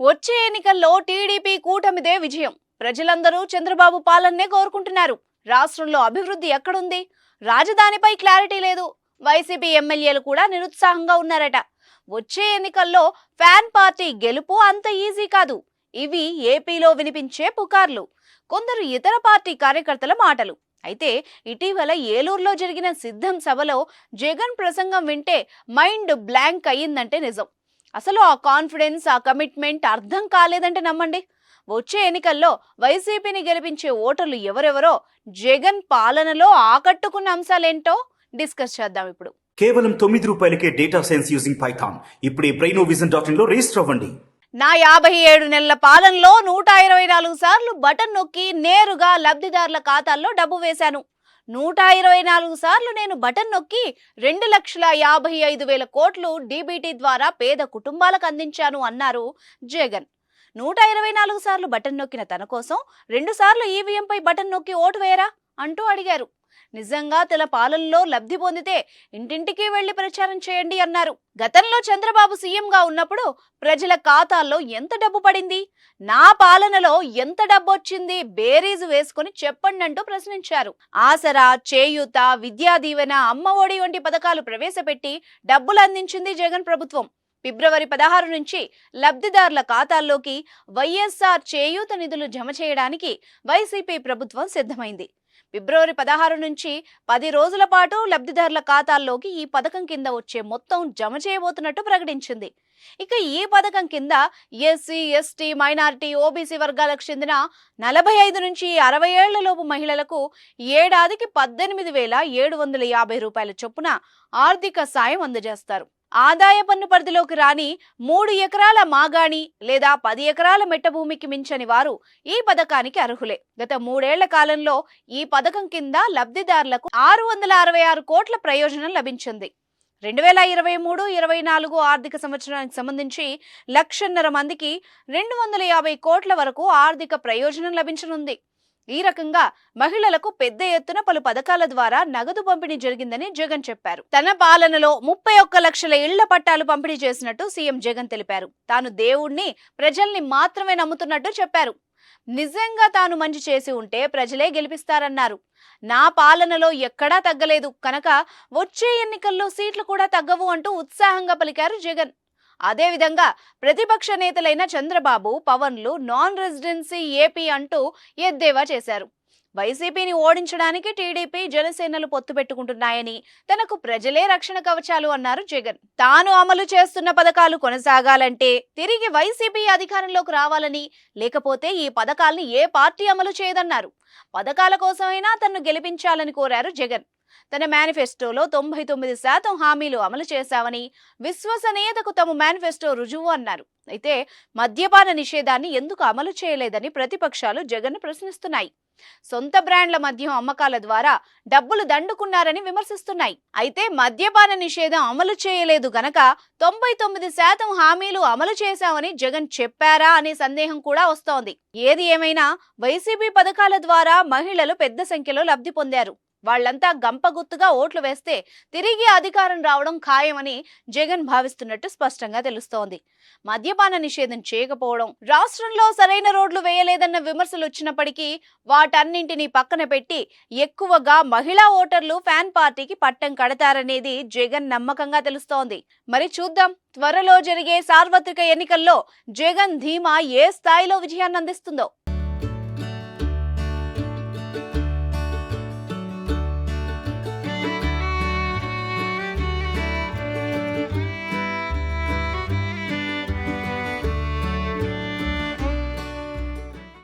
వచ్చే ఎన్నికల్లో టీడీపీ కూటమిదే విజయం. ప్రజలందరూ చంద్రబాబు పాలననే కోరుకుంటున్నారు. రాష్ట్రంలో అభివృద్ధి ఎక్కడుంది? రాజధానిపై క్లారిటీ లేదు. వైసీపీ ఎమ్మెల్యేలు కూడా నిరుత్సాహంగా ఉన్నారట. వచ్చే ఎన్నికల్లో ఫ్యాన్ పార్టీ గెలుపు అంత ఈజీ కాదు. ఇవి ఏపీలో వినిపించే పుకార్లు, కొందరు ఇతర పార్టీ కార్యకర్తల మాటలు. అయితే ఇటీవల ఏలూరులో జరిగిన సిద్ధం సభలో జగన్ ప్రసంగం వింటే మైండ్ బ్లాంక్ అయ్యిందంటే నిజం. అసలు ఆ కాన్ఫిడెన్స్, ఆ కమిట్మెంట్ అర్థం కాలేదంటే నమ్మండి. వచ్చే ఎన్నికల్లో వైసీపీని గెలిపించే ఓటర్లు ఎవరెవరో, జగన్ పాలనలో ఆకట్టుకున్న అంశాలేంటో డిస్కస్ చేద్దాం ఇప్పుడు. కేవలం ₹9కే డేటా సైన్స్ యూజింగ్ పైథాన్. ఇప్పుడే brainovision.in లో రిజిస్టర్ అవ్వండి. నా 57 నెలల పాలనలో 124 సార్లు బటన్ నొక్కి నేరుగా లబ్ధిదారుల ఖాతాల్లో డబ్బు వేశాను. 124 సార్లు నేను బటన్ నొక్కి 2,55,000 కోట్లు డీబీటీ ద్వారా పేద కుటుంబాలకు అందించాను అన్నారు జగన్. 124 సార్లు బటన్ నొక్కిన తన కోసం 2 సార్లు ఈవీఎంపై బటన్ నొక్కి ఓటు వేయరా అంటూ అడిగారు. నిజంగా తన పాలనలో లబ్ధి పొందితే ఇంటింటికి వెళ్లి ప్రచారం చేయండి అన్నారు. గతంలో చంద్రబాబు సీఎంగా ఉన్నప్పుడు ప్రజల ఖాతాల్లో ఎంత డబ్బు పడింది, నా పాలనలో ఎంత డబ్బు వచ్చింది బేరీజు వేసుకుని చెప్పండి అంటూ ప్రశ్నించారు. ఆసరా, చేయూత, విద్యా దీవెన, అమ్మ ఒడి వంటి పథకాలు ప్రవేశపెట్టి డబ్బులు అందించింది జగన్ ప్రభుత్వం. ఫిబ్రవరి 16 నుంచి లబ్ధిదారుల ఖాతాల్లోకి వైఎస్ఆర్ చేయూత నిధులు జమ చేయడానికి వైసీపీ ప్రభుత్వం సిద్ధమైంది. ఫిబ్రవరి 16 నుంచి 10 రోజుల పాటు లబ్ధిదారుల ఖాతాల్లోకి ఈ పథకం కింద వచ్చే మొత్తం జమ చేయబోతున్నట్టు ప్రకటించింది. ఇక ఈ పథకం కింద ఎస్సీ, ఎస్టీ, మైనారిటీ, ఓబీసీ వర్గాలకు చెందిన 45 నుంచి 60 ఏళ్లలోపు మహిళలకు ఏడాదికి ₹18,750 చొప్పున ఆర్థిక సాయం అందజేస్తారు. ఆదాయ పన్ను పరిధిలోకి రాని 3 ఎకరాల మాగాణి లేదా 10 ఎకరాల మెట్ట భూమికి మించని వారు ఈ పథకానికి అర్హులే. గత 3 ఏళ్ల కాలంలో ఈ పథకం కింద లబ్ధిదారులకు 666 కోట్ల ప్రయోజనం లభించింది. 2023-24 ఆర్థిక సంవత్సరానికి సంబంధించి 1,50,000 మందికి 250 కోట్ల వరకు ఆర్థిక ప్రయోజనం లభించనుంది. ఈ రకంగా మహిళలకు పెద్ద ఎత్తున పలు పథకాల ద్వారా నగదు పంపిణీ జరిగిందని జగన్ చెప్పారు. తన పాలనలో 31 లక్షల ఇళ్ల పట్టాలు పంపిణీ చేసినట్టు సీఎం జగన్ తెలిపారు. తాను దేవుణ్ణి, ప్రజల్ని మాత్రమే నమ్ముతున్నట్టు చెప్పారు. నిజంగా తాను మంచి చేసి ఉంటే ప్రజలే గెలిపిస్తారన్నారు. నా పాలనలో ఎక్కడా తగ్గలేదు కనుక వచ్చే ఎన్నికల్లో సీట్లు కూడా తగ్గవు అంటూ ఉత్సాహంగా పలికారు జగన్. అదేవిధంగా ప్రతిపక్ష నేతలైన చంద్రబాబు, పవన్లు నాన్ రెసిడెన్సీ ఏపీ అంటూ ఎద్దేవా చేశారు. వైసీపీని ఓడించడానికి టీడీపీ, జనసేనలు పొత్తు పెట్టుకుంటున్నాయని, తనకు ప్రజలే రక్షణ కవచాలు అన్నారు జగన్. తాను అమలు చేస్తున్న పథకాలు కొనసాగాలంటే తిరిగి వైసీపీ అధికారంలోకి రావాలని, లేకపోతే ఈ పథకాల్ని ఏ పార్టీ అమలు చేయదన్నారు. పథకాల కోసమైనా తన్ను గెలిపించాలని కోరారు జగన్. తన మేనిఫెస్టోలో 99% హామీలు అమలు చేశామని, విశ్వసనీయతకు తమ మేనిఫెస్టో రుజువు అన్నారు. అయితే మద్యపాన నిషేధాన్ని ఎందుకు అమలు చేయలేదని ప్రతిపక్షాలు జగన్ ప్రశ్నిస్తున్నాయి. సొంత బ్రాండ్ల మద్యం అమ్మకాల ద్వారా డబ్బులు దండుకున్నారని విమర్శిస్తున్నాయి. అయితే మద్యపాన నిషేధం అమలు చేయలేదు గనక 99% హామీలు అమలు చేశామని జగన్ చెప్పారా అనే సందేహం కూడా వస్తోంది. ఏది ఏమైనా వైసీపీ పథకాల ద్వారా మహిళలు పెద్ద సంఖ్యలో లబ్ధి పొందారు. వాళ్లంతా గంపగుత్తుగా ఓట్లు వేస్తే తిరిగి అధికారం రావడం ఖాయమని జగన్ భావిస్తున్నట్టు స్పష్టంగా తెలుస్తోంది. మద్యపాన నిషేధం చేయకపోవడం, రాష్ట్రంలో సరైన రోడ్లు వేయలేదన్న విమర్శలు వచ్చినప్పటికీ వాటన్నింటినీ పక్కన పెట్టి ఎక్కువగా మహిళా ఓటర్లు ఫ్యాన్ పార్టీకి పట్టం కడతారనేది జగన్ నమ్మకంగా తెలుస్తోంది. మరి చూద్దాం, త్వరలో జరిగే సార్వత్రిక ఎన్నికల్లో జగన్ ధీమా ఏ స్థాయిలో విజయాన్ని అందిస్తుందో.